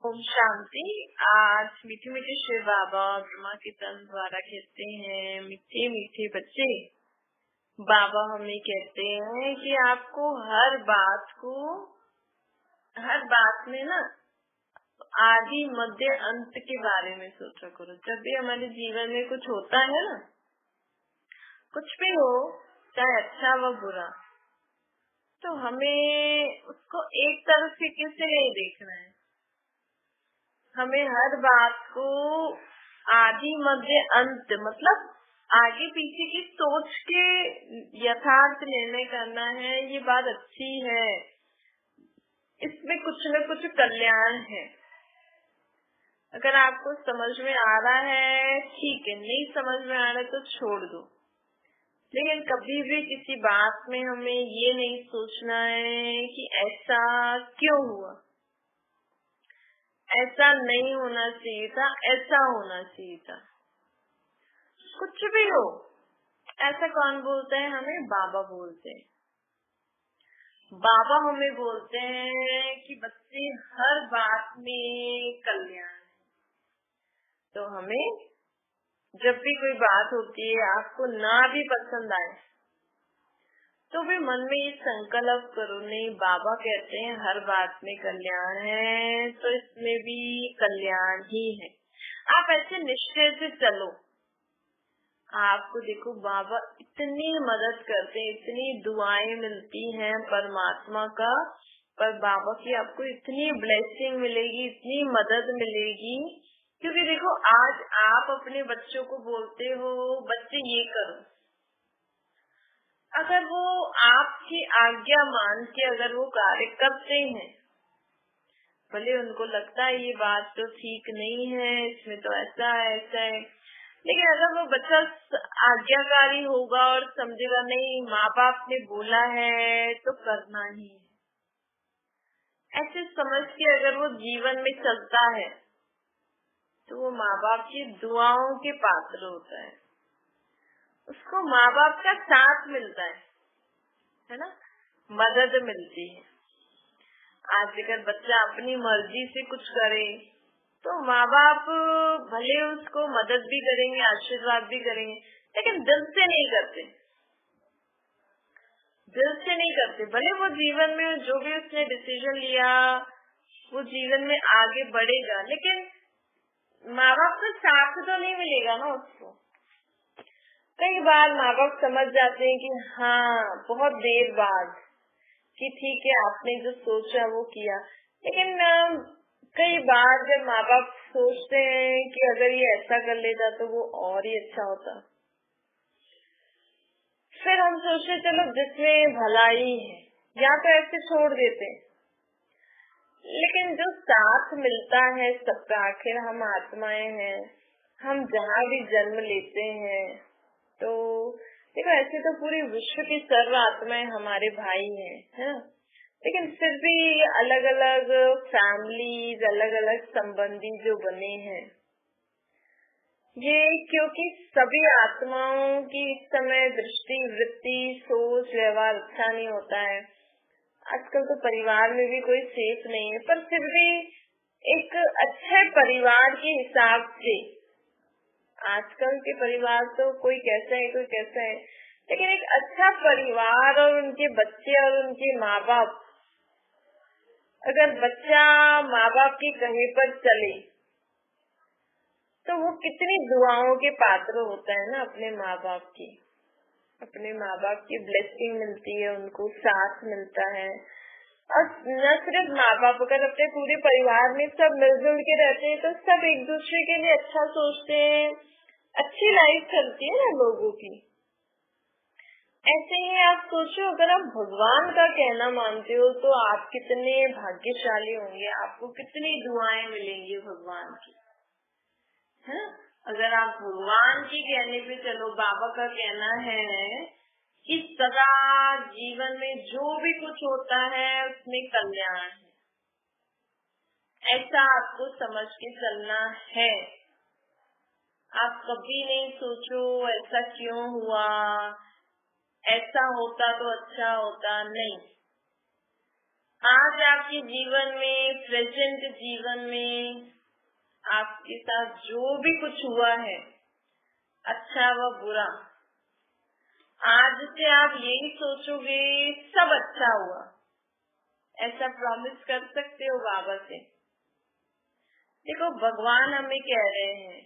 ओम शांति। आज मीठे मीठे शिव बाबा ब्रह्मा कीर्तन द्वारा कहते हैं, मीठे मीठे बच्चे, बाबा हमें कहते हैं कि आपको हर बात में ना आदि मध्य अंत के बारे में सोचा करो। जब भी हमारे जीवन में कुछ होता है ना, कुछ भी हो, चाहे अच्छा व बुरा, तो हमें उसको एक तरफ से नहीं देखना है। हमें हर बात को आदि मध्य अंत, मतलब आगे पीछे की सोच के यथार्थ निर्णय करना है। ये बात अच्छी है, इसमें कुछ न कुछ कल्याण है। अगर आपको समझ में आ रहा है ठीक है, नहीं समझ में आ रहा है तो छोड़ दो। लेकिन कभी भी किसी बात में हमें ये नहीं सोचना है कि ऐसा क्यों हुआ, ऐसा नहीं होना चाहिए था, ऐसा होना चाहिए था। कुछ भी हो, ऐसा कौन बोलते हैं? हमें बाबा बोलते हैं। बाबा हमें बोलते हैं कि बच्चे हर बात में कल्याण है। तो हमें जब भी कोई बात होती है, आपको ना भी पसंद आए तो भी मन में ये संकल्प करो, नहीं, बाबा कहते हैं हर बात में कल्याण है, तो इसमें भी कल्याण ही है। आप ऐसे निश्चय से चलो। आपको देखो, बाबा इतनी मदद करते हैं, इतनी दुआएं मिलती हैं परमात्मा का, पर बाबा की आपको इतनी ब्लेसिंग मिलेगी, इतनी मदद मिलेगी। क्योंकि देखो, आज आप अपने बच्चों को बोलते हो बच्चे ये करो, अगर वो आपकी आज्ञा मान के अगर वो कार्य करते हैं, भले उनको लगता है ये बात तो ठीक नहीं है, इसमें तो ऐसा है ऐसा है, लेकिन अगर वो बच्चा आज्ञाकारी होगा और समझेगा नहीं माँ बाप ने बोला है तो करना ही है, ऐसे समझ के अगर वो जीवन में चलता है तो वो माँ बाप की दुआओं के पात्र होता है। उसको माँ बाप का साथ मिलता है ना, मदद मिलती है। आज अगर बच्चा अपनी मर्जी से कुछ करे तो माँ बाप भले उसको मदद भी करेंगे, आशीर्वाद भी करेंगे, लेकिन दिल से नहीं करते, दिल से नहीं करते। भले वो जीवन में जो भी उसने डिसीजन लिया वो जीवन में आगे बढ़ेगा, लेकिन माँ बाप का साथ तो नहीं मिलेगा ना उसको। कई बार माँ बाप समझ जाते हैं कि हाँ, बहुत देर बाद, कि ठीक है आपने जो सोचा वो किया, लेकिन कई बार जब माँ बाप सोचते हैं कि अगर ये ऐसा कर लेता तो वो और ही अच्छा होता, फिर हम सोचते चलो जिसमें भलाई है, या तो ऐसे छोड़ देते। लेकिन जो साथ मिलता है सबका, आखिर हम आत्माएं हैं, हम जहाँ भी जन्म लेते हैं, तो देखो ऐसे तो पूरे विश्व की सर्व आत्माएं हमारे भाई हैं, है ना? लेकिन फिर भी अलग अलग फैमिलीज, अलग अलग संबंधी जो बने हैं, ये क्योंकि सभी आत्माओं की इस समय दृष्टि, वृत्ति, सोच, व्यवहार अच्छा नहीं होता है। आजकल तो परिवार में भी कोई सेफ नहीं है, पर फिर भी एक अच्छे परिवार के हिसाब से, आजकल के परिवार तो कोई कैसा है कोई कैसा है, लेकिन एक अच्छा परिवार और उनके बच्चे और उनके माँ बाप, अगर बच्चा माँ बाप के कहे पर चले तो वो कितनी दुआओं के पात्र होता है ना, अपने माँ बाप की, अपने माँ बाप की ब्लेसिंग मिलती है, उनको साथ मिलता है। और न सिर्फ माँ बाप, अगर अपने पूरे परिवार में सब मिलजुल के रहते हैं तो सब एक दूसरे के लिए अच्छा सोचते हैं, अच्छी लाइफ चलती है ना लोगों की। ऐसे ही आप सोचो, अगर आप भगवान का कहना मानते हो तो आप कितने भाग्यशाली होंगे, आपको कितनी दुआएं मिलेंगी भगवान की, है? अगर आप भगवान के कहने पे चलो, बाबा का कहना है कि सदा जीवन में जो भी कुछ होता है उसमें कल्याण है, ऐसा आपको समझ के चलना है। आप कभी नहीं सोचो ऐसा क्यों हुआ, ऐसा होता तो अच्छा होता, नहीं। आज आपके जीवन में, प्रेजेंट जीवन में आपके साथ जो भी कुछ हुआ है, अच्छा व बुरा, आज से आप यही सोचोगे सब अच्छा हुआ, ऐसा प्रॉमिस कर सकते हो बाबा से। देखो, भगवान हमें कह रहे हैं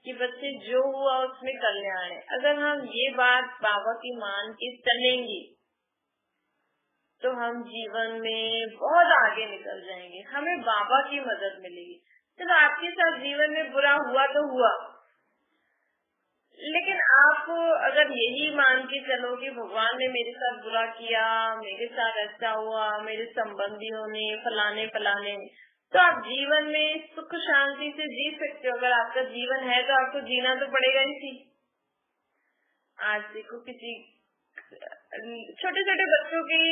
कि बच्चे जो हुआ उसमें कल्याण है। अगर हम ये बात बाबा की मान के चलेंगे तो हम जीवन में बहुत आगे निकल जाएंगे, हमें बाबा की मदद मिलेगी। चलो, आपके साथ जीवन में बुरा हुआ तो हुआ, लेकिन आप अगर यही मान के चलो कि भगवान ने मेरे साथ बुरा किया, मेरे साथ ऐसा हुआ, मेरे संबंधियों ने फलाने फलाने, तो आप जीवन में सुख शांति से जी सकते हो। अगर आपका जीवन है तो आपको जीना तो पड़ेगा ही थी। आज देखो, किसी छोटे छोटे बच्चों की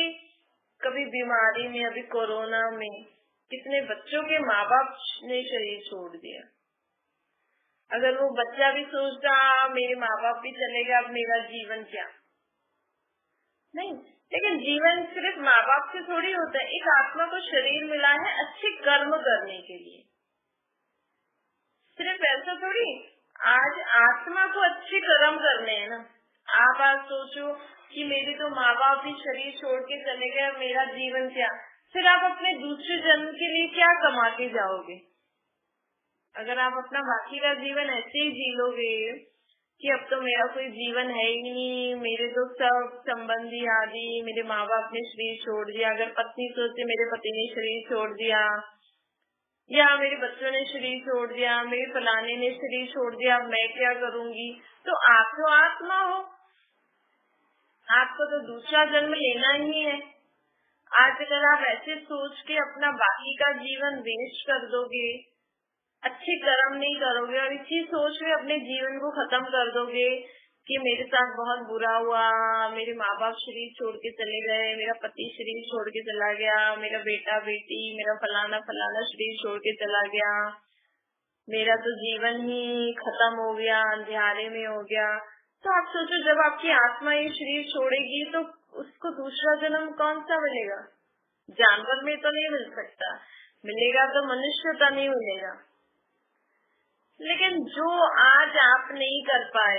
कभी बीमारी में, अभी कोरोना में कितने बच्चों के माँ बाप ने शरीर छोड़ दिया। अगर वो बच्चा भी सोचता मेरे माँ बाप भी चले गए, अब मेरा जीवन क्या? नहीं, लेकिन जीवन सिर्फ माँ बाप से थोड़ी होता है। एक आत्मा को शरीर मिला है अच्छे कर्म करने के लिए, सिर्फ ऐसा थोड़ी। आज आत्मा को अच्छे कर्म करने हैं ना। आप आज सोचो कि मेरे तो माँ बाप भी शरीर छोड़ के चले गए, मेरा जीवन क्या? फिर आप अपने दूसरे जन्म के लिए क्या कमा के जाओगे? अगर आप अपना बाकी का जीवन ऐसे ही जी लोगे कि अब तो मेरा कोई जीवन है ही नहीं, मेरे तो सब संबंधी आदि, मेरे माँ बाप ने शरीर छोड़ दिया, अगर पत्नी सोचे मेरे पति ने शरीर छोड़ दिया, या मेरे बच्चों ने शरीर छोड़ दिया, मेरे फलाने ने शरीर छोड़ दिया, अब मैं क्या करूंगी? तो आप तो आत्मा हो, आपको तो दूसरा जन्म लेना ही है। आज अगर आप ऐसे सोच के अपना बाकी का जीवन वेस्ट कर दोगे, अच्छे कर्म नहीं करोगे और इसी सोच में अपने जीवन को खत्म कर दोगे कि मेरे साथ बहुत बुरा हुआ, मेरे माँ बाप शरीर छोड़ के चले गए, मेरा पति शरीर छोड़ के चला गया, मेरा बेटा बेटी, मेरा फलाना फलाना शरीर छोड़ के चला गया, मेरा तो जीवन ही खत्म हो गया, अंधेरे में हो गया। तो आप सोचो, जब आपकी आत्मा ये शरीर छोड़ेगी तो उसको दूसरा जन्म कौन सा मिलेगा? जानवर में तो नहीं मिल सकता, मिलेगा तो मनुष्यता नहीं मिलेगा। लेकिन जो आज आप नहीं कर पाए,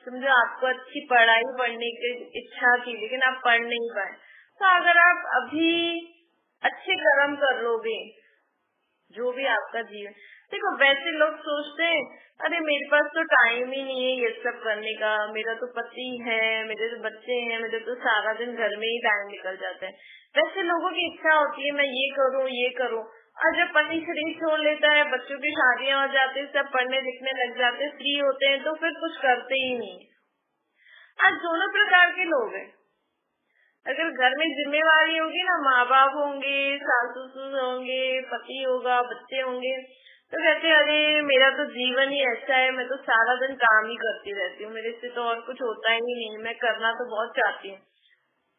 समझो आपको अच्छी पढ़ाई पढ़ने की इच्छा थी लेकिन आप पढ़ नहीं पाए, तो अगर आप अभी अच्छे कर्म कर लोगे, जो भी आपका जीवन, देखो वैसे लोग सोचते हैं अरे मेरे पास तो टाइम ही नहीं है ये सब करने का, मेरा तो पति है, मेरे तो बच्चे हैं, मेरे तो सारा दिन घर में ही टाइम निकल जाता है। वैसे लोगों की इच्छा होती है मैं ये करूँ ये करूँ, और जब पति शरीर छोड़ लेता है, बच्चों की शादियां हो जाती है, सब पढ़ने लिखने लग जाते हैं, फ्री होते हैं, तो फिर कुछ करते ही नहीं। आज दोनों प्रकार के लोग हैं। अगर घर में जिम्मेवारी होगी ना, माँ बाप होंगे, सास ससुर होंगे, पति होगा, बच्चे होंगे, तो कहते अरे मेरा तो जीवन ही ऐसा है, मैं तो सारा दिन काम ही करती रहती हूँ, मेरे से तो और कुछ होता ही नहीं, मैं करना तो बहुत चाहती हूँ।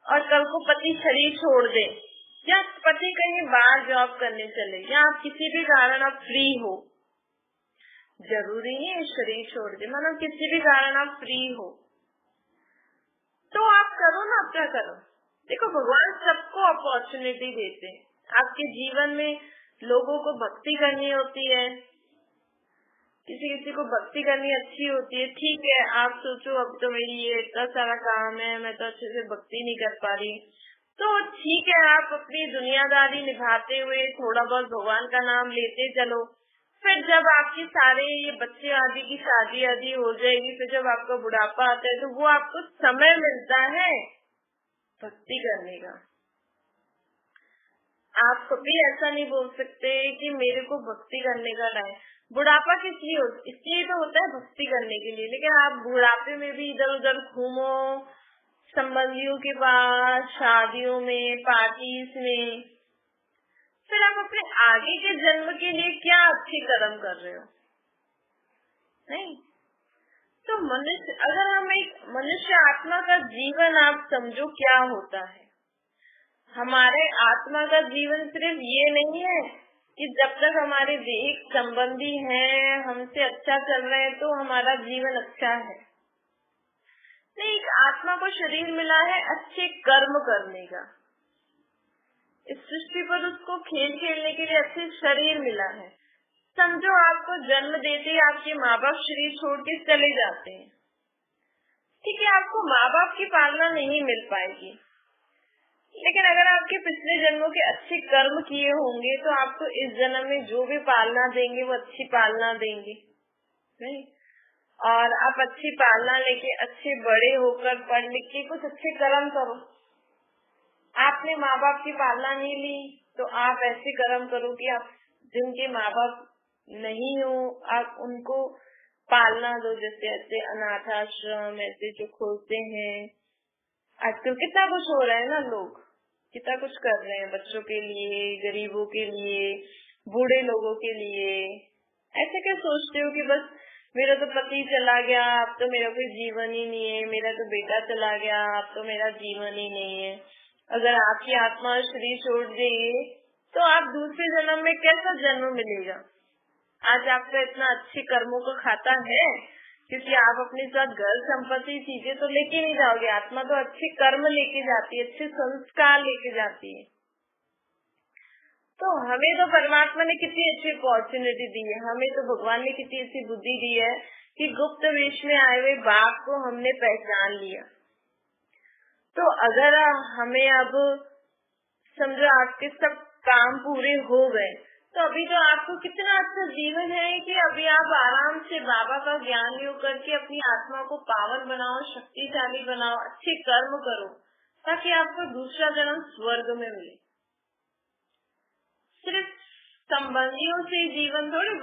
और कल को पति शरीर छोड़ दे, या पति कहीं बाहर जॉब करने चले, या आप किसी भी कारण आप फ्री हो, जरूरी नहीं है शरीर छोड़ दे, मानो किसी भी कारण आप फ्री हो, तो आप करो ना, आप क्या करो। देखो, भगवान सबको अपॉर्चुनिटी देते हैं। आपके जीवन में लोगों को भक्ति करनी होती है, किसी किसी को भक्ति करनी अच्छी होती है, ठीक है। आप सोचो अब तो मेरी ये इतना सारा काम है, मैं तो अच्छे से भक्ति नहीं कर पा रही, तो ठीक है, आप अपनी दुनियादारी निभाते हुए थोड़ा बहुत भगवान का नाम लेते चलो। फिर जब आपकी सारे ये बच्चे आदि की शादी आदि हो जाएगी, फिर जब आपका बुढ़ापा आता है तो वो आपको समय मिलता है भक्ति करने का। आप कभी ऐसा नहीं बोल सकते कि मेरे को भक्ति करने का टाइम। बुढ़ापा किस लिए इसलिए तो होता है भक्ति करने के लिए, लेकिन आप बुढ़ापे में भी इधर उधर घूमो, संबंधियों के पास, शादियों में, पार्टीज में, फिर आप अपने आगे के जन्म के लिए क्या अच्छे कर्म कर रहे हो? नहीं। तो मनुष्य, अगर हम एक मनुष्य आत्मा का जीवन आप समझो क्या होता है। हमारे आत्मा का जीवन सिर्फ ये नहीं है कि जब तक हमारे देह संबंधी हैं, हमसे अच्छा चल रहे हैं तो हमारा जीवन अच्छा है। नहीं, एक आत्मा को शरीर मिला है अच्छे कर्म करने का। इस सृष्टि पर उसको खेल खेलने के लिए अच्छे शरीर मिला है। समझो आपको जन्म देते ही आपके माँ बाप शरीर छोड़ के चले जाते हैं, ठीक है, आपको माँ बाप की पालना नहीं मिल पाएगी, लेकिन अगर आपके पिछले जन्मों के अच्छे कर्म किए होंगे तो आपको इस जन्म में जो भी पालना देंगे वो अच्छी पालना देंगे, नहीं? और आप अच्छी पालना लेके अच्छे बड़े होकर पढ़ लिख के कुछ अच्छे कर्म करो। आपने माँ बाप की पालना नहीं ली तो आप ऐसे कर्म करो कि आप जिनके माँ बाप नहीं हो आप उनको पालना दो, जैसे ऐसे अनाथ आश्रम ऐसे जो खोलते हैं। आजकल कितना कुछ हो रहा है ना, लोग कितना कुछ कर रहे हैं बच्चों के लिए, गरीबों के लिए, बूढ़े लोगों के लिए। ऐसे क्या सोचते हो कि बस मेरा तो पति चला गया अब तो मेरा कोई जीवन ही नहीं है, मेरा तो बेटा चला गया अब तो मेरा जीवन ही नहीं है। अगर आपकी आत्मा शरीर छोड़ देगी तो आप दूसरे जन्म में कैसा जन्म मिलेगा? आज आपका इतना अच्छे कर्मों का खाता है क्योंकि आप अपने साथ घर संपत्ति चीजें तो लेके नहीं जाओगे, आत्मा तो अच्छे कर्म लेके जाती है, अच्छे संस्कार लेके जाती है। तो हमें तो परमात्मा ने कितनी अच्छी अपॉर्चुनिटी दी है, हमें तो भगवान ने कितनी अच्छी बुद्धि दी है कि गुप्त वेश में आए हुए बाप को हमने पहचान लिया। तो अगर हमें अब समझो आपके सब काम पूरे हो गए तो अभी तो आपको कितना अच्छा जीवन है कि अभी आप आराम से बाबा का ज्ञान योग करके अपनी आत्मा को पावन बनाओ, शक्तिशाली बनाओ, अच्छे कर्म करो ताकि आपको दूसरा जन्म स्वर्ग में मिले। सिर्फ संबंधियों से जीवन थोड़ी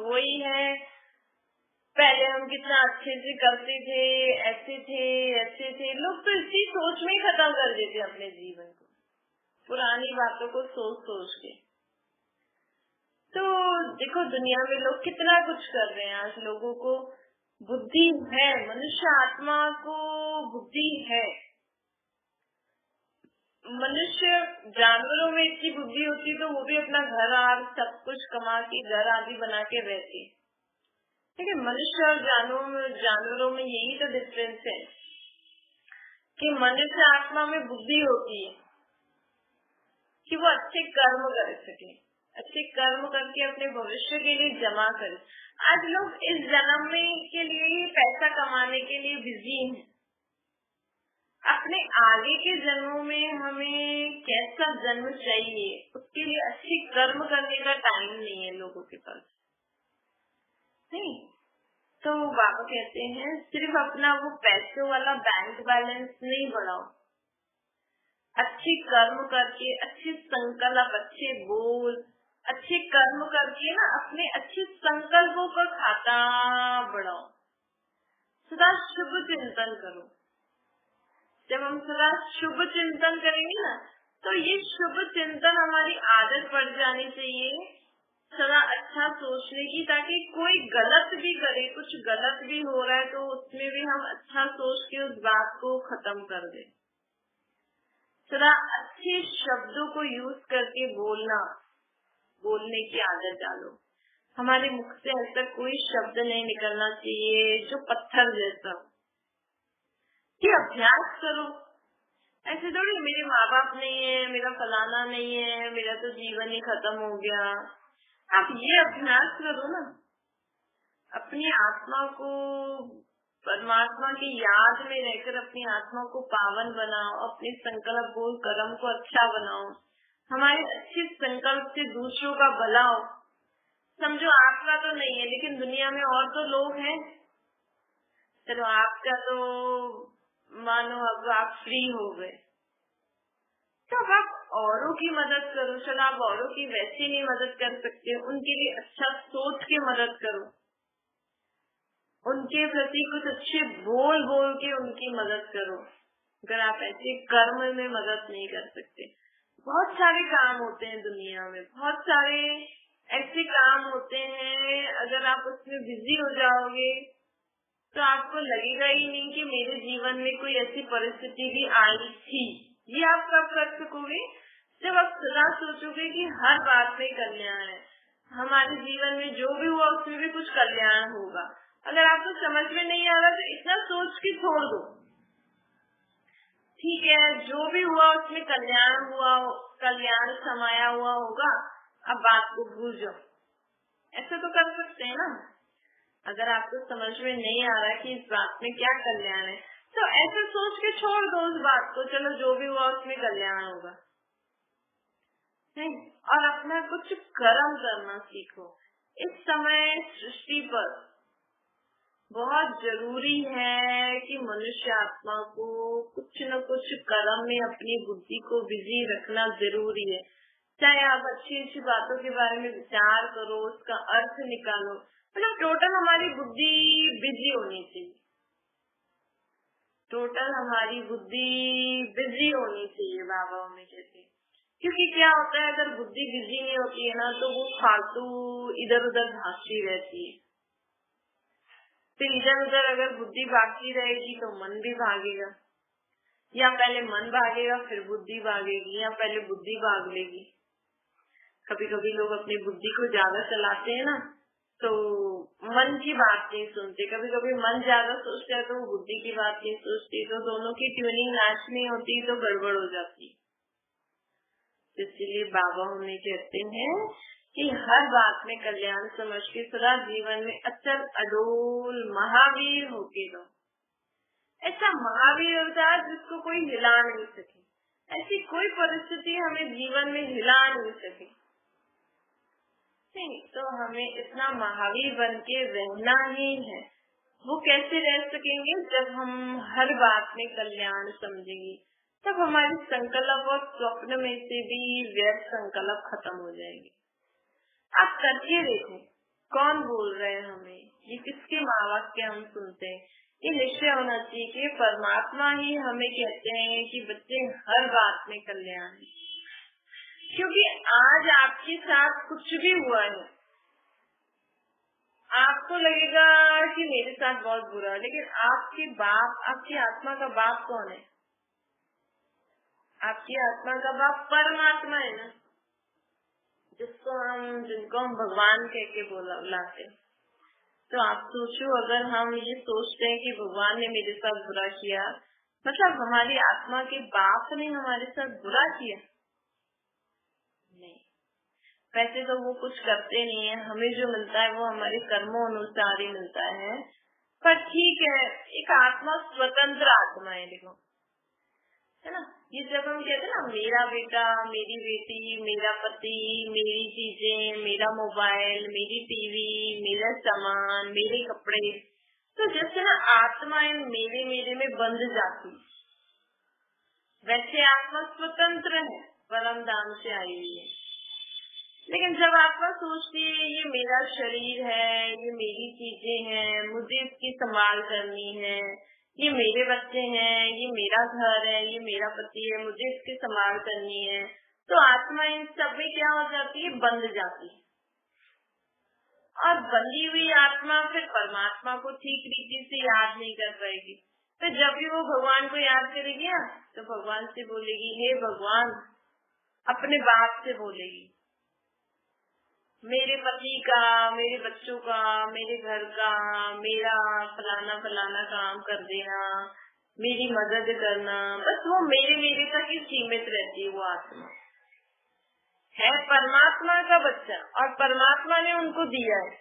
वही है, पहले हम कितना अच्छे से करते थे, ऐसे थे। लोग तो इसी सोच में ही खत्म कर देते अपने जीवन को, पुरानी बातों को सोच के। तो देखो दुनिया में लोग कितना कुछ कर रहे हैं। आज लोगों को बुद्धि है, मनुष्य आत्मा को बुद्धि है। मनुष्य जानवरों में इतनी बुद्धि होती तो वो भी अपना घर आर सब कुछ कमा के घर आदि बना के रहते। ठीक है, मनुष्य और जानवरों में यही तो डिफरेंस है कि मनुष्य आत्मा में बुद्धि होती है कि वो अच्छे कर्म कर सके, अच्छे कर्म करके अपने भविष्य के लिए जमा करे। आज लोग इस जन्म में के लिए ही पैसा कमाने के लिए बिजी हैं। अपने आगे के जन्मों में हमें कैसा जन्म चाहिए उसके लिए अच्छे कर्म करने का टाइम नहीं है लोगों के पास, नहीं। तो बाबा कहते हैं सिर्फ अपना वो पैसों वाला बैंक बैलेंस नहीं बढ़ाओ, अच्छे कर्म करके, अच्छे संकल्प, अच्छे बोल, अच्छे कर्म करके ना अपने अच्छे संकल्पों का खाता बढ़ाओ। सदा शुभ चिंतन करो। जब हम सदा शुभ चिंतन करेंगे ना तो ये शुभ चिंतन हमारी आदत पड़ जानी चाहिए, सदा अच्छा सोचने की, ताकि कोई गलत भी करे, कुछ गलत भी हो रहा है तो उसमें भी हम अच्छा सोच के उस बात को खत्म कर दें। सदा अच्छे शब्दों को यूज करके बोलने की आदत डालो। हमारे मुख से ऐसा कोई शब्द नहीं निकलना चाहिए जो पत्थर जैसा हो। ये अभ्यास करो। ऐसे थोड़ी मेरे माँ बाप नहीं है, मेरा फलाना नहीं है, मेरा तो जीवन ही खत्म हो गया। आप ये अभ्यास करो ना, अपनी आत्मा को परमात्मा की याद में रहकर अपनी आत्मा को पावन बनाओ, अपने संकल्प बोल कर्म को अच्छा बनाओ, हमारे अच्छे संकल्प से दूसरों का भला हो। समझो आपका तो नहीं है लेकिन दुनिया में और तो लोग हैं, चलो आपका तो मानो अब आप फ्री हो गए तो अब आप औरों की मदद करो। चलो आप औरों की वैसे नहीं मदद कर सकते, उनके लिए अच्छा सोच के मदद करो, उनके प्रति कुछ अच्छे बोल के उनकी मदद करो। अगर आप ऐसे कर्म में मदद नहीं कर सकते, बहुत सारे काम होते हैं दुनिया में, बहुत सारे ऐसे काम होते हैं, अगर आप उसमें बिजी हो जाओगे तो आपको लगेगा ही नहीं कि मेरे जीवन में कोई ऐसी परिस्थिति भी आई थी। ये आप कब कर सकोगे? जब आप सदा सोचोगे कि हर बात में कल्याण है, हमारे जीवन में जो भी हुआ उसमें भी कुछ कल्याण होगा। अगर आपको समझ में नहीं आ रहा तो इतना सोच के छोड़ दो, ठीक है जो भी हुआ उसमें कल्याण हुआ, कल्याण समाया हुआ होगा, अब बात को भूल जाओ। ऐसे तो कर सकते हैं ना। अगर आपको समझ में नहीं आ रहा कि इस बात में क्या कल्याण है, तो ऐसे सोच के छोड़ दो उस बात को, चलो जो भी हुआ उसमें कल्याण होगा नहीं। और अपना कुछ कर्म करना सीखो। इस समय सृष्टि पर बहुत जरूरी है कि मनुष्य आत्मा को कुछ न कुछ कर्म में अपनी बुद्धि को बिजी रखना जरूरी है। चाहे आप अच्छी अच्छी बातों के बारे में विचार करो, उसका अर्थ निकालो, मतलब टोटल हमारी बुद्धि बिजी होनी चाहिए। टोटल हमारी बुद्धि बिजी होनी चाहिए, बाबा हमें कहते हैं। क्योंकि क्या होता है, अगर बुद्धि बिजी नहीं होती है ना, तो वो फालतू इधर उधर भागती रहती है। फिर इधर उधर अगर बुद्धि भागती रहेगी तो मन भी भागेगा, या पहले मन भागेगा फिर बुद्धि भागेगी, या पहले बुद्धि भाग लेगी। कभी कभी लोग अपनी बुद्धि को ज्यादा चलाते हैं ना, तो मन की बात नहीं सुनते। कभी कभी मन ज्यादा सोचता है तो वो बुद्धि की बात नहीं सोचती, तो दोनों की ट्यूनिंग मैच नहीं होती, तो गड़बड़ हो जाती। इसलिए बाबा हमें कहते हैं कि हर बात में कल्याण समझ के सदा जीवन में अचल अडोल महावीर होके रहो। ऐसा महावीर अवतार जिसको कोई हिला नहीं सके, ऐसी कोई परिस्थिति हमें जीवन में हिला नहीं सके। नहीं तो हमें इतना महावीर बन के रहना ही है। वो कैसे रह सकेंगे, जब हम हर बात में कल्याण समझेंगे, तब हमारे संकल्प और स्वप्न में से भी व्यर्थ संकल्प खत्म हो जाएंगे। आप करके देखो, कौन बोल रहे हैं हमें, ये किसके माँ वाक्य हम सुनते हैं। ये निश्चय होना चाहिए कि परमात्मा ही हमें कहते हैं कि बच्चे हर बात में कल्याण है। क्योंकि आज आपके साथ कुछ भी हुआ है, आपको लगेगा कि मेरे साथ बहुत बुरा है, लेकिन आपके बाप, आपकी आत्मा का बाप कौन है? आपकी आत्मा का बाप परमात्मा है ना, जिनको हम भगवान कह के बुलाते। तो आप सोचो, अगर हम ये सोचते हैं कि भगवान ने मेरे साथ बुरा किया, मतलब हमारी आत्मा के बाप ने हमारे साथ बुरा किया? नहीं। वैसे तो वो कुछ करते नहीं है, हमें जो मिलता है वो हमारे कर्मों अनुसार ही मिलता है। पर ठीक है, एक आत्मा स्वतंत्र आत्मा है, देखो है ना। ये जब हम कहते हैं ना, मेरा बेटा, मेरी बेटी, मेरा पति, मेरी चीजें, मेरा मोबाइल, मेरी टीवी, मेरा सामान, मेरे कपड़े, तो जैसे ना आत्माएं मेरे मेरे में बंध जाती, वैसे आत्मा स्वतंत्र है, परम धाम से आई हुई है। लेकिन जब आत्मा सोचती है ये मेरा शरीर है, ये मेरी चीजें हैं, मुझे इसकी संभाल करनी है, ये मेरे बच्चे हैं, ये मेरा घर है, ये मेरा पति है, मुझे इसकी संभाल करनी है, तो आत्मा इन सब में क्या हो जाती है, बंध जाती है। और बंधी हुई आत्मा फिर परमात्मा को ठीक रीति से याद नहीं कर पाएगी। तो जब भी वो भगवान को याद करेगी तो भगवान से बोलेगी, हे भगवान, अपने बाप से बोलेगी, मेरे पति का, मेरे बच्चों का, मेरे घर का, मेरा फलाना फलाना काम कर देना, मेरी मदद करना। बस वो मेरे मेरे तक ही सीमित रहती है। वो आत्मा है परमात्मा का बच्चा और परमात्मा ने उनको दिया है।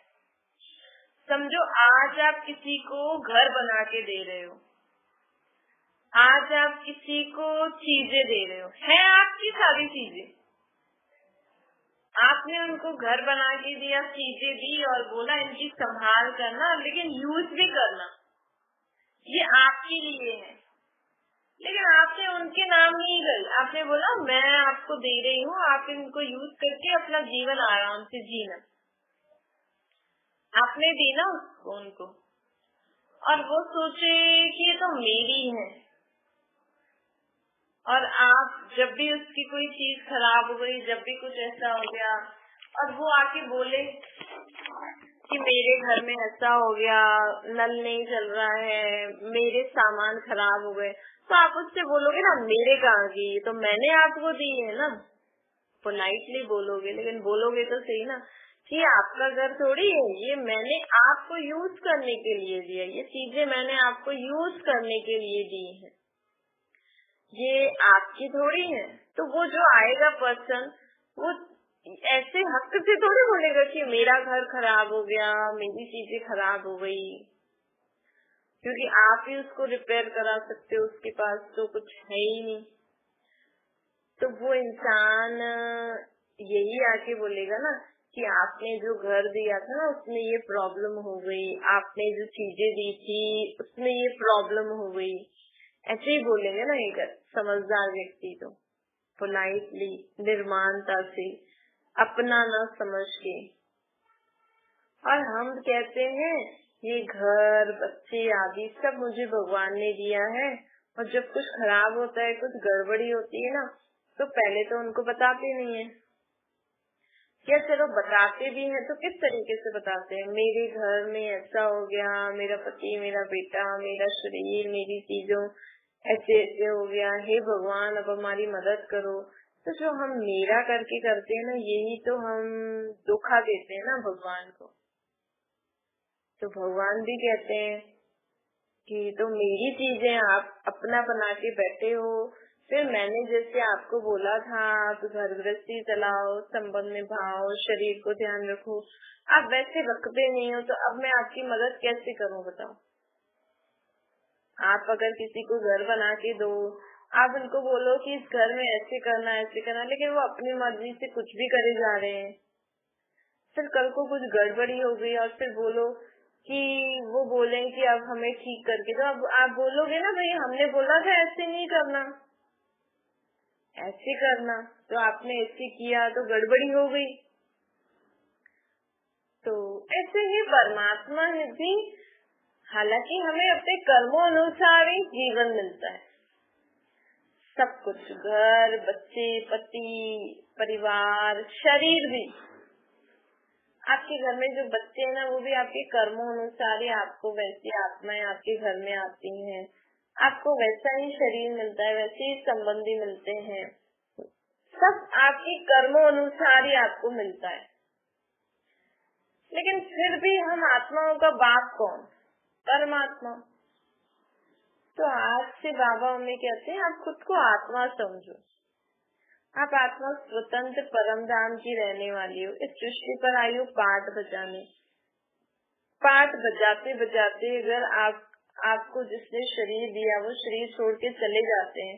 समझो, आज आप किसी को घर बना के दे रहे हो, आज आप किसी को चीजें दे रहे हो, है आपकी सारी चीजें, आपने उनको घर बना के दिया, चीजें दी और बोला इनकी संभाल करना, लेकिन यूज भी करना, ये आपके लिए है। लेकिन आपने उनके नाम नहीं गई, आपने बोला मैं आपको दे रही हूँ, आप इनको यूज करके अपना जीवन आराम से जीना। आपने दी ना उसको, उनको, और वो सोचे कि ये तो मेरी है। और आप जब भी उसकी कोई चीज खराब हो गई, जब भी कुछ ऐसा हो गया और वो आके बोले कि मेरे घर में ऐसा हो गया, नल नहीं चल रहा है, मेरे सामान खराब हो गए, तो आप उससे बोलोगे ना मेरे कहाँ की, तो मैंने आपको दी है ना। पोलाइटली बोलोगे, लेकिन बोलोगे तो सही ना कि आपका घर थोड़ी है, ये मैंने आपको यूज करने के लिए दिया, ये चीजें मैंने आपको यूज करने के लिए दी है। ये आपकी थोड़ी है। तो वो जो आएगा पर्सन, वो ऐसे हक से थोड़ी बोलेगा कि मेरा घर खराब हो गया, मेरी चीजें खराब हो गई, क्योंकि आप ही उसको रिपेयर करा सकते हो, उसके पास तो कुछ है ही नहीं। तो वो इंसान यही आके बोलेगा ना कि आपने जो घर दिया था ना उसमें ये प्रॉब्लम हो गई, आपने जो चीजें दी थी उसमें ये प्रॉब्लम हो गई, ऐसे ही बोलेंगे ना एक समझदार व्यक्ति। तो पोलाइटली, निर्माणता से, अपना ना समझ के। और हम कहते हैं ये घर, बच्चे आदि सब मुझे भगवान ने दिया है, और जब कुछ खराब होता है, कुछ गड़बड़ी होती है ना, तो पहले तो उनको बताते नहीं है। या चलो बताते भी हैं तो किस तरीके से बताते हैं, मेरे घर में ऐसा हो गया, मेरा पति, मेरा बेटा, मेरा शरीर, मेरी चीजों ऐसे ऐसे हो गया, हे भगवान अब हमारी मदद करो। तो जो हम मेरा करके करते हैं ना, यही तो हम धोखा देते हैं ना भगवान को। तो भगवान भी कहते हैं कि तो मेरी चीजें आप अपना बना के बैठे हो, फिर मैंने जैसे आपको बोला था आप घर गृहस्थी चलाओ, संबंध निभाओ, शरीर को ध्यान रखो, आप वैसे रखते नहीं हो, तो अब मैं आपकी मदद कैसे करूं बताओ। आप अगर किसी को घर बना के दो, आप उनको बोलो कि इस घर में ऐसे करना ऐसे करना, लेकिन वो अपनी मर्जी से कुछ भी करे जा रहे हैं, फिर कल को कुछ गड़बड़ी हो गई और फिर बोलो कि वो बोले कि अब हमें ठीक करके दो, अब आप बोलोगे ना भाई हमने बोला था ऐसे नहीं करना, ऐसे करना, तो आपने ऐसे किया तो गड़बड़ी हो गई। तो ऐसे ही परमात्मा भी, हालांकि हमें अपने कर्मों अनुसार ही जीवन मिलता है, सब कुछ, घर, बच्चे, पति, परिवार, शरीर भी। आपके घर में जो बच्चे हैं ना, वो भी आपके कर्मों अनुसार ही आपको वैसी आत्माएं आपके घर में आती हैं, आपको वैसा ही शरीर मिलता है, वैसे ही संबंधी मिलते हैं, सब आपके कर्मों अनुसार ही आपको मिलता है। लेकिन फिर भी हम आत्माओं का बाप कौन? परमात्मा। तो आज से बाबा हमें कहते हैं आप खुद को आत्मा समझो, आप आत्मा स्वतंत्र परम धाम की रहने वाली हो, इस सृष्टि पर आई हो पाठ बजाने। पाठ बजाते बजाते अगर आपको जिसने शरीर दिया वो शरीर छोड़ के चले जाते हैं,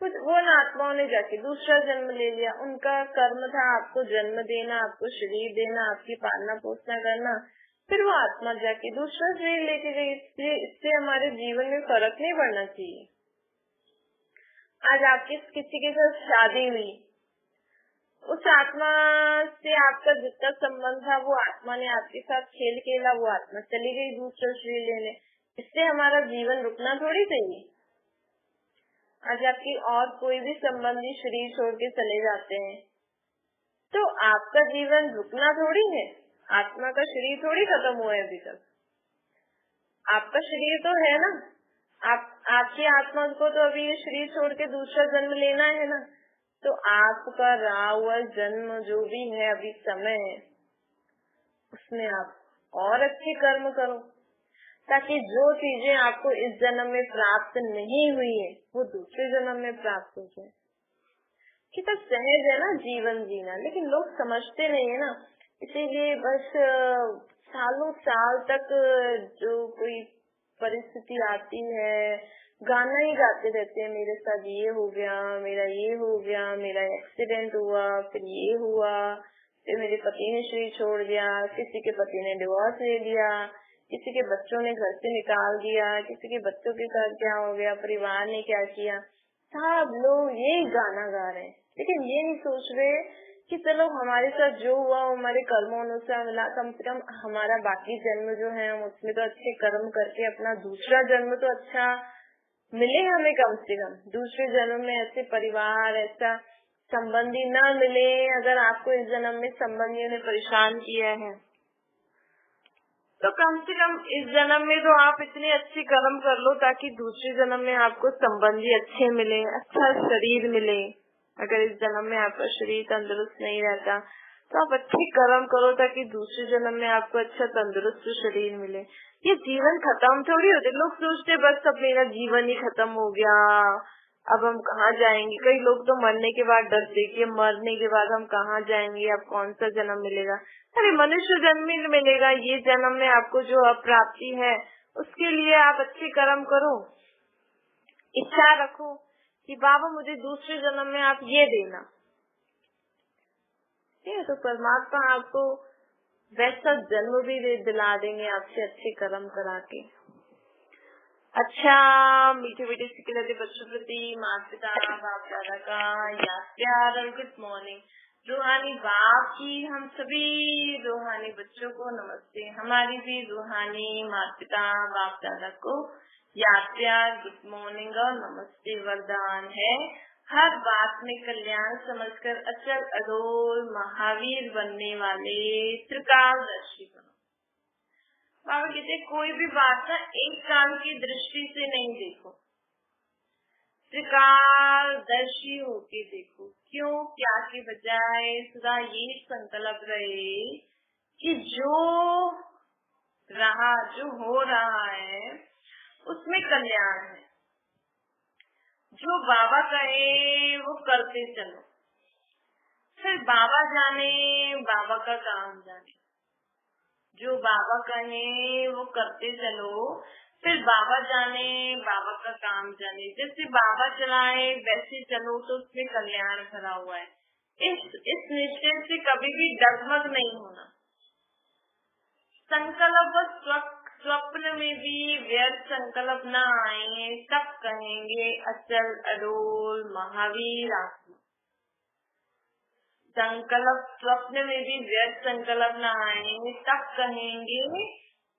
कुछ वो आत्माओं ने जाके दूसरा जन्म ले लिया, उनका कर्म था आपको जन्म देना, आपको शरीर देना, आपकी पालना पोषणा करना, फिर वो आत्मा जाके दूसरा शरीर लेके गई। इससे हमारे जीवन में फर्क नहीं पड़ना चाहिए। आज आपकी किसी के साथ शादी हुई, उस आत्मा से आपका जितना संबंध था वो आत्मा ने आपके साथ खेल खेला, वो आत्मा चली गई दूसरा शरीर लेने, इससे हमारा जीवन रुकना थोड़ी चाहिए। आज आपकी और कोई भी संबंधी शरीर छोड़ के चले जाते हैं तो आपका जीवन रुकना थोड़ी है, आत्मा का शरीर थोड़ी खत्म हुआ है अभी तक, आपका शरीर तो है ना, आपकी आत्मा को तो अभी ये शरीर छोड़ के दूसरा जन्म लेना है ना। तो आपका रहा हुआ जन्म जो भी है अभी समय है, उसमें आप और अच्छे कर्म करो, ताकि जो चीजें आपको इस जन्म में प्राप्त नहीं हुई है वो दूसरे जन्म में प्राप्त हो जाए। कितना सहज है ना जीवन जीना, लेकिन लोग समझते नहीं है ना, इसीलिए बस सालों साल तक जो कोई परिस्थिति आती है गाना ही गाते रहते हैं, मेरे साथ ये हो गया, मेरा ये हो गया, मेरा एक्सीडेंट हुआ, फिर ये हुआ, फिर मेरे पति ने शरीर छोड़ दिया, किसी के पति ने डिवोर्स ले लिया, किसी के बच्चों ने घर से निकाल दिया, किसी के बच्चों के साथ क्या हो गया, परिवार ने क्या किया, सब लोग यही गाना गा रहे हैं, लेकिन ये नहीं सोच रहे कि चलो हमारे साथ जो हुआ हमारे कर्मों अनुसार मिला, कम से कम हमारा बाकी जन्म जो है उसमें तो अच्छे कर्म करके अपना दूसरा जन्म तो अच्छा मिले हमें, कम से कम दूसरे जन्म में ऐसे परिवार, ऐसा संबंधी न मिले। अगर आपको इस जन्म में संबंधियों ने परेशान किया है तो कम से कम इस जन्म में तो आप इतने अच्छे कर्म कर लो ताकि दूसरे जन्म में आपको संबंधी अच्छे मिले, अच्छा शरीर मिले। अगर इस जन्म में आपका शरीर तंदुरुस्त नहीं रहता तो आप अच्छे कर्म करो ताकि दूसरे जन्म में आपको अच्छा तंदुरुस्त शरीर मिले। ये जीवन खत्म थोड़ी होते, लोग सोचते बस अब मेरा जीवन ही खत्म हो गया, अब हम कहाँ जाएंगे। कई लोग तो मरने के बाद डरते कि मरने के बाद हम कहाँ जाएंगे, अब कौन सा जन्म मिलेगा। अरे मनुष्य जन्म ही मिलेगा, ये जन्म में आपको जो अप्राप्ति है उसके लिए आप अच्छे कर्म करो, इच्छा रखो कि बाबा मुझे दूसरे जन्म में आप ये देना। ठीक है, तो परमात्मा आपको वैसा जन्म भी दिला देंगे आपसे अच्छे कर्म करा के। अच्छा, मीठे मीठे सिकलते बच्चों प्रति माता पिता बाप दादा का याद प्यार और गुड मॉर्निंग। रूहानी बाप की हम सभी रूहानी बच्चों को नमस्ते। हमारी भी रूहानी माता पिता बाप दादा को याद प्यार गुड मॉर्निंग और नमस्ते। वरदान है हर बात में कल्याण समझकर अचल अडोल महावीर बनने वाले त्रिकालदर्शी बनो। बाबा कहते कोई भी बात ना एक काल की दृष्टि से नहीं देखो, त्रिकालदर्शी होके देखो। क्यों? क्या के बजाय सदा ये संकल्प रहे कि जो हो रहा है उसमें कल्याण है। जो बाबा कहे वो करते चलो, फिर बाबा जाने बाबा का काम जाने। जो बाबा कहे वो करते चलो, फिर बाबा जाने बाबा का काम जाने। जैसे बाबा चलाए वैसे चलो तो उसमें कल्याण भरा हुआ है। इस निश्चय से कभी भी डगमग नहीं होना। संकल्प स्वप्न में भी व्यर्थ संकल्प न आए, तब कहेंगे अचल अडोल महावीर आत्मा। संकल्प स्वप्न में भी व्यर्थ संकल्प न आए, तब कहेंगे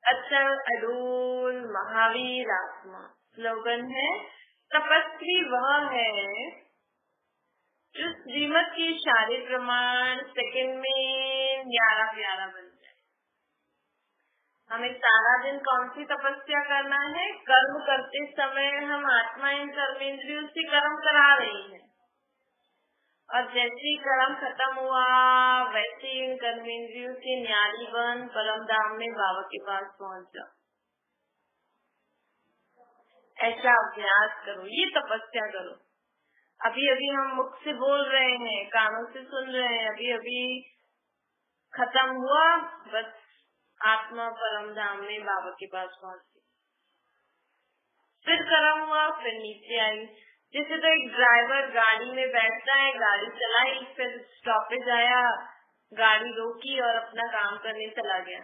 अचल अडोल महावीर आत्मा। स्लोगन है तपस्वी वह है जो श्रीमत के इशारे प्रमाण सेकंड में न्यारा प्यारा बन जाए। हमें सारा दिन कौन सी तपस्या करना है? कर्म करते समय हम आत्मा इन कर्मेंद्रियों से कर्म करा रही है, और जैसे ही कर्म खत्म हुआ वैसे इन कर्मेंद्रियों से न्यारी बन परम धाम में बाबा के पास पहुंच जाओ। ऐसा अभ्यास करो, ये तपस्या करो। अभी अभी हम मुख से बोल रहे हैं, कानों से सुन रहे हैं, अभी अभी खत्म हुआ, बस आत्मा परम धाम में बाबा के पास पहुंच गई। फिर कर्म हुआ, फिर नीचे आई। जैसे तो एक ड्राइवर गाड़ी में बैठता है, गाड़ी चलाई, फिर स्टॉपेज आया, गाड़ी रोकी और अपना काम करने चला गया।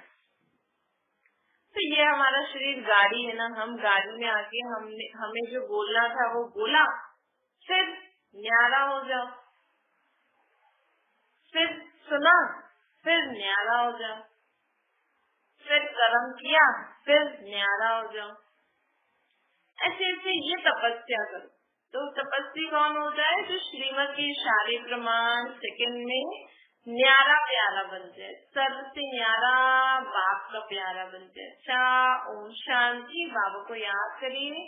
तो ये हमारा शरीर गाड़ी है ना, हम गाड़ी में आके हमें जो बोलना था वो बोला, फिर न्यारा हो जाओ, फिर सुना, फिर न्यारा हो जाओ, फिर कर्म किया, फिर न्यारा हो जाओ। ऐसे ऐसे ये तपस्या करो। तो तपस्वी कौन होता है? जो श्रीमत के इशारे प्रमाण सेकंड में न्यारा प्यारा बन जाए, सर्व से न्यारा बाप का प्यारा बन जाए। अच्छा, ओम शांति। बाबा को याद करिए।